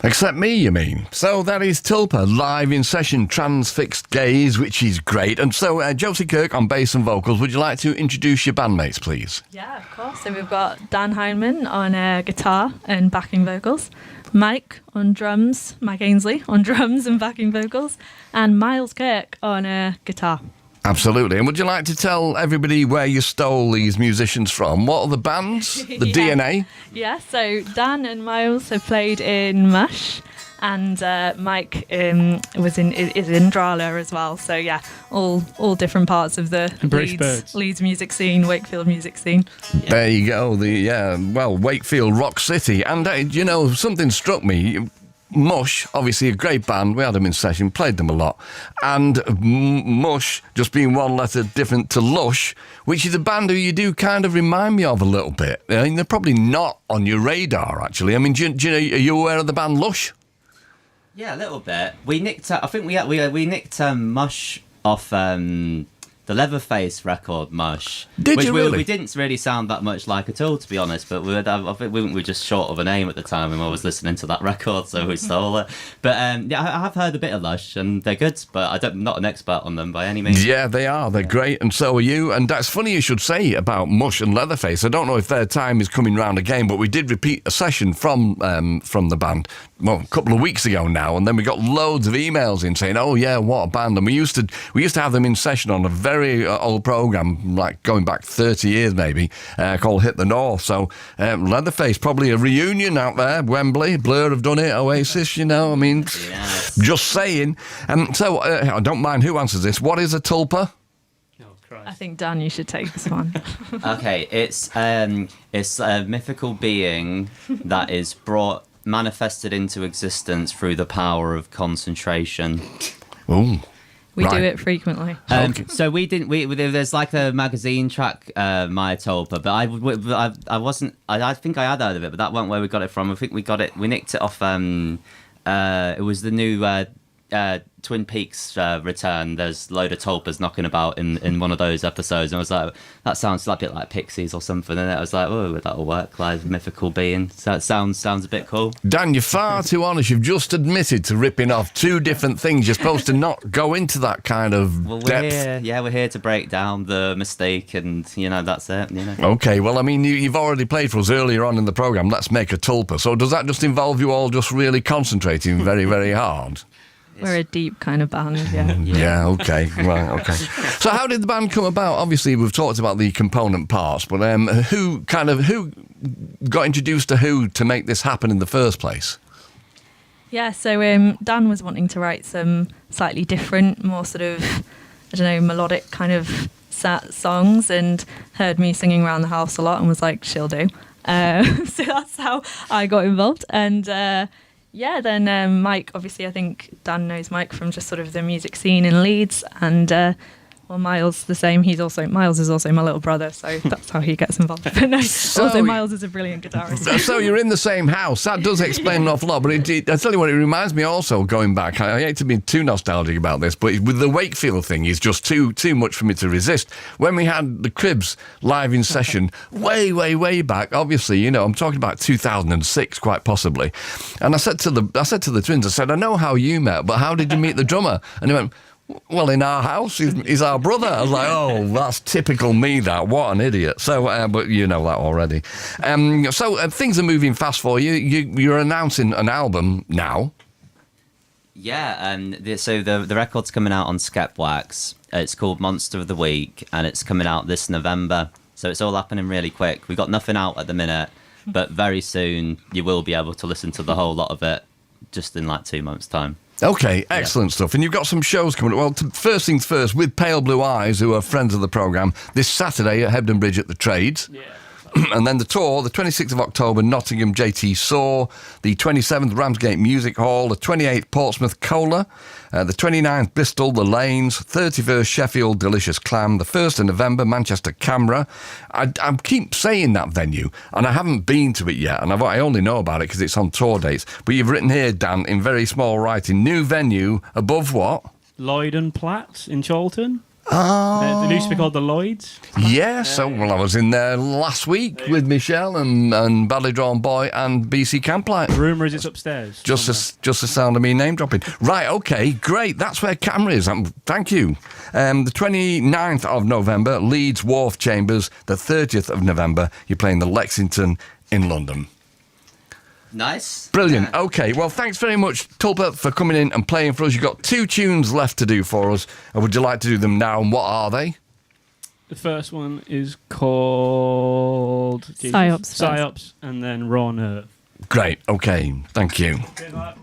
Except me, you mean? So that is Tulpa, live in session, Transfixed Gaze, which is great. And so, Josie Kirk on bass and vocals, would you like to introduce your bandmates, please? Yeah, of course. So we've got Dan Heinman on guitar and backing vocals, Mike on drums, Mike Ainsley on drums and backing vocals, and Miles Kirk on guitar. Absolutely. And would you like to tell everybody where you stole these musicians from? What are the bands? The DNA? Yeah, so Dan and Miles have played in Mush, and Mike is in Drala as well. So yeah, all different parts of the Leeds music scene, Wakefield music scene. Yeah. There you go. Wakefield Rock City. And something struck me. Mush, obviously a great band. We had them in session, played them a lot. And Mush, just being one letter different to Lush, which is a band who you do kind of remind me of a little bit. I mean, they're probably not on your radar, actually. I mean, are you aware of the band Lush? Yeah, a little bit. We nicked. I think we nicked Mush off the Leatherface record, Mush. Did you really? We didn't really sound that much like at all, to be honest, but I think we were just short of a name at the time when I was listening to that record, so we stole it. But yeah, I have heard a bit of Lush, and they're good, but I'm not an expert on them by any means. Yeah, they are. They're great, and so are you. And that's funny you should say about Mush and Leatherface. I don't know if their time is coming round again, but we did repeat a session from the band, a couple of weeks ago now, and then we got loads of emails in saying, oh yeah, what a band. And we used to have them in session on a very old programme, like going back 30 years maybe, called Hit the North. So Leatherface, probably a reunion out there. Wembley, Blur have done it, Oasis, I mean, yes. Just saying. So I don't mind who answers this. What is a tulpa? I think, Dan, you should take this one. Okay, it's a mythical being that is manifested into existence through the power of concentration. Ooh. We do it frequently. So we didn't. There's like a magazine track, My Tulpa, but I wasn't. I think I had heard of it, but that wasn't where we got it from. I think we nicked it off. It was the new Twin Peaks return. There's a load of tulpas knocking about in one of those episodes, and I was like, that sounds like a bit like Pixies or something. And I was like, oh, that'll work, like mythical being. So it sounds a bit cool. Dan, you're far too honest. You've just admitted to ripping off two different things. You're supposed to not go into that kind of depth. We're here to break down the mistake, and that's it. Okay, well, I mean, you've already played for us earlier on in the programme. Let's make a tulpa. So does that just involve you all just really concentrating very, very hard? We're a deep kind of band, yeah. Yeah, okay, right, okay. So how did the band come about? Obviously, we've talked about the component parts, but who got introduced to who to make this happen in the first place? Yeah, so Dan was wanting to write some slightly different, more sort of, melodic kind of songs, and heard me singing around the house a lot and was like, she'll do. So that's how I got involved, and... then Mike, obviously I think Dan knows Mike from just sort of the music scene in Leeds, and Miles the same. Miles is also my little brother, so that's how he gets involved. But no, also Miles is a brilliant guitarist. So you're in the same house. That does explain an awful lot. But I tell you what, it reminds me also, going back, I hate to be too nostalgic about this, but with the Wakefield thing is just too much for me to resist. When we had the Cribs live in session way back, obviously, I'm talking about 2006 quite possibly, and I said to the twins, I said, I know how you met, but how did you meet the drummer? And he went, well, in our house, he's our brother. I was like, oh, that's typical me, that. What an idiot. So, but you know that already. So things are moving fast for you. You're announcing an album now. Yeah, so the record's coming out on Skepwax. It's called Monster of the Week, and it's coming out this November. So it's all happening really quick. We've got nothing out at the minute, but very soon you will be able to listen to the whole lot of it just in like 2 months' time. Okay, excellent stuff. And you've got some shows coming up. Well, first things first, with Pale Blue Eyes, who are friends of the programme, this Saturday at Hebden Bridge at the Trades. Yeah. And then the tour, the 26th of October, Nottingham JT Saw, the 27th Ramsgate Music Hall, the 28th Portsmouth Cola, the 29th Bristol, The Lanes, 31st Sheffield Delicious Clam, the 1st of November Manchester Camera. I keep saying that venue, and I haven't been to it yet, and I only know about it because it's on tour dates. But you've written here, Dan, in very small writing, new venue above what? Lloyd and Platt in Chorlton. Oh. They used to be called the Lloyds. Yes, well, I was in there last week with Michelle and Ballydrawn Boy and BC Camplight. Rumour is it's upstairs. Just the sound of me name dropping. Right, okay, great. That's where camera is. Thank you. The 29th of November, Leeds Wharf Chambers. The 30th of November, you're playing the Lexington in London. Nice. Brilliant. Yeah. Okay, well, thanks very much, Tulpa, for coming in and playing for us. You've got 2 tunes left to do for us. Would you like to do them now, and what are they? The first one is called Psyops. Psyops, and then Raw Nerve. Great, okay, thank you. Cheers, Mark.